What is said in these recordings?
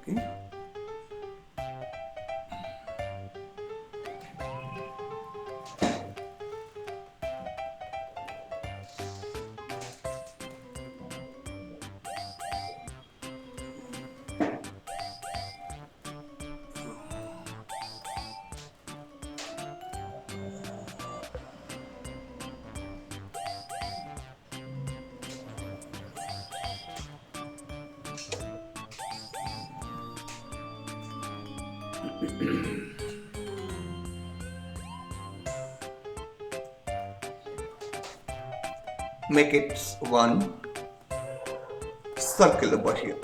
Okay. Make it one circle over here.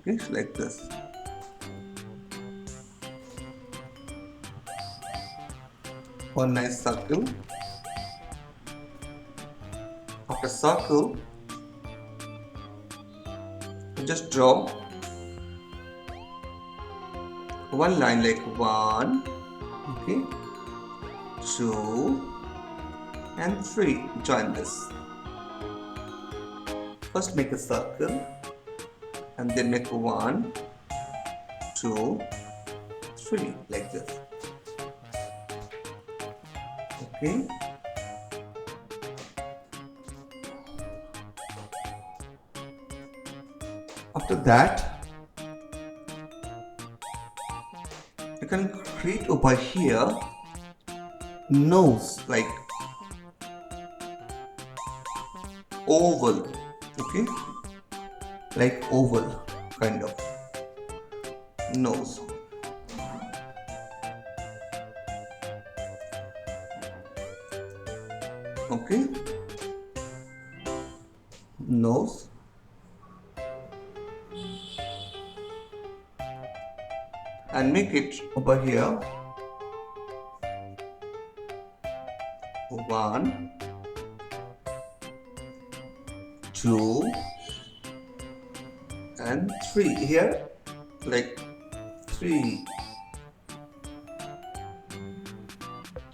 Okay, like this. One nice circle. After circle, just draw one line like 1, okay, 2 and 3. Join this. First make a circle and then make 1, 2, 3 like this. Okay. After that, you can create over here nose like oval, okay, like oval kind of nose. Okay, nose. And make it over here 1, 2 and 3 here, like 3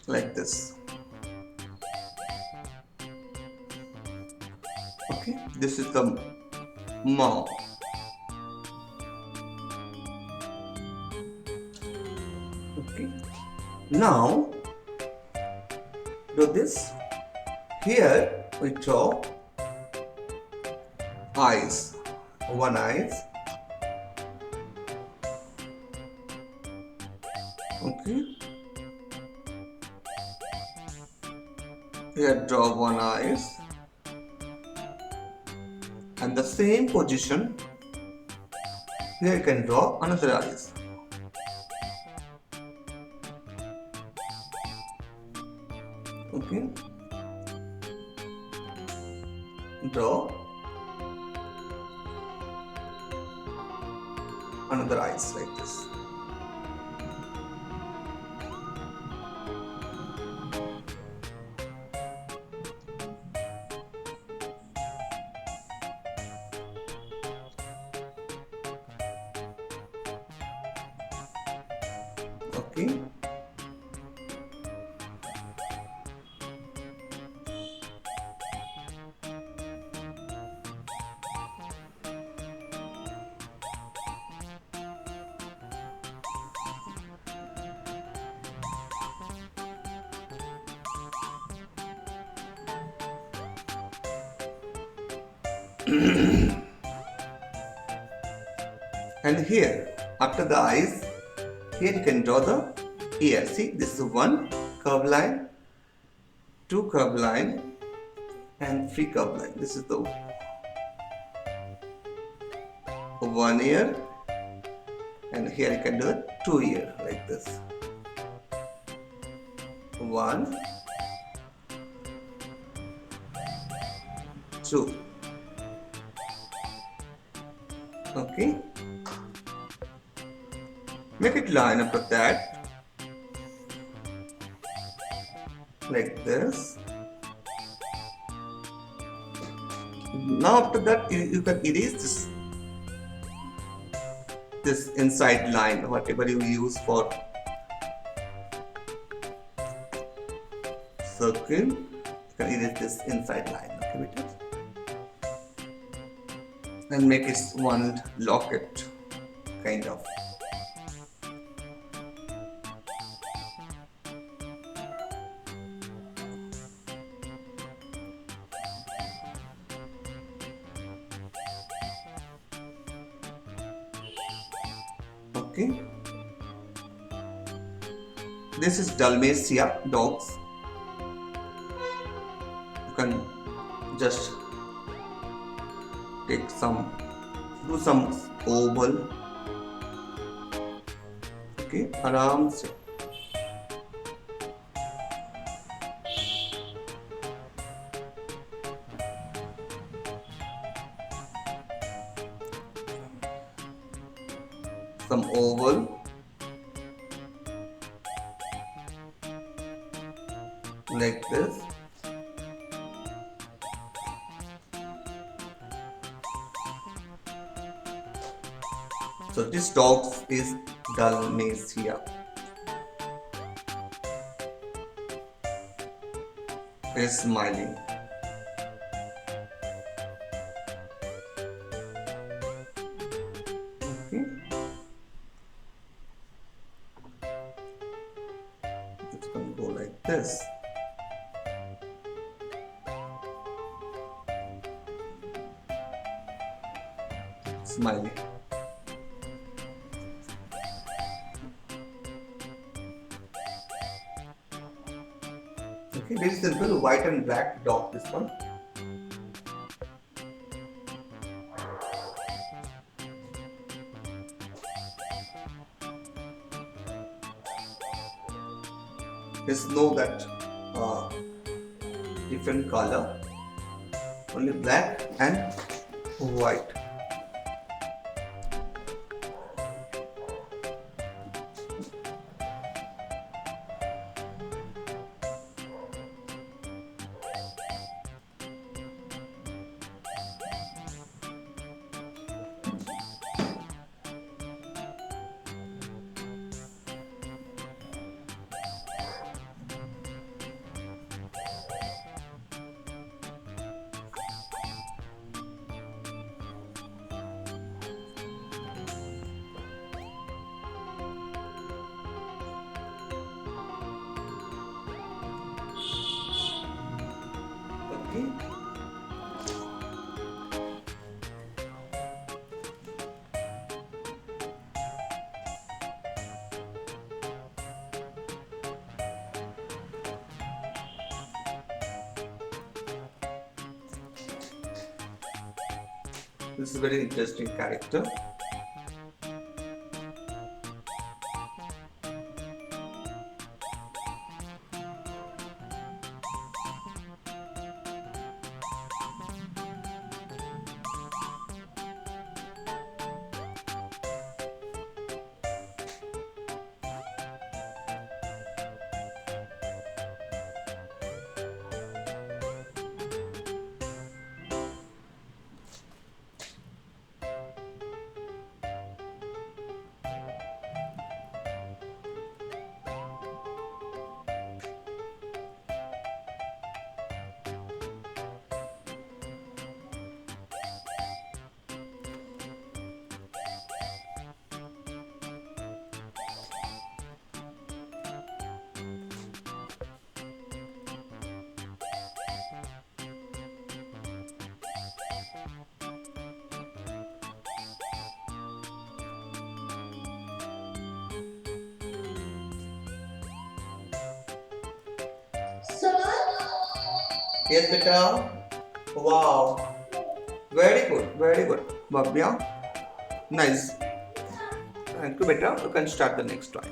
like this. Okay, this is the mouth. Okay, now do this. Here we draw eyes, one eyes. Okay, here draw one eyes and the same position here you can draw another eyes. Okay, draw another eyes like this. Okay. And here, after the eyes, here you can draw the ear. See, this is one curve line, two curve line, and three curve line. This is the one ear, and here you can do a two ear like this. 1, 2. Okay. Make it line after that, like this. Now after that you can erase this inside line, whatever you use for circle. You can erase this inside line. Okay, beta? And make it one locket, kind of. Okay. This is Dalmatia dogs. You can just take do some oval. Okay, आराम से. Some oval. Like this. So this dog is Dalmatia. Is smiling. Okay. It's going to go like this. Smiling. Okay, very simple, white and black dog, this one. There's no that different color, only black and white. Okay. This is a very interesting character. Yes, beta. Wow. Very good. Very good. Babya. Nice. Thank you, beta. You can start the next one.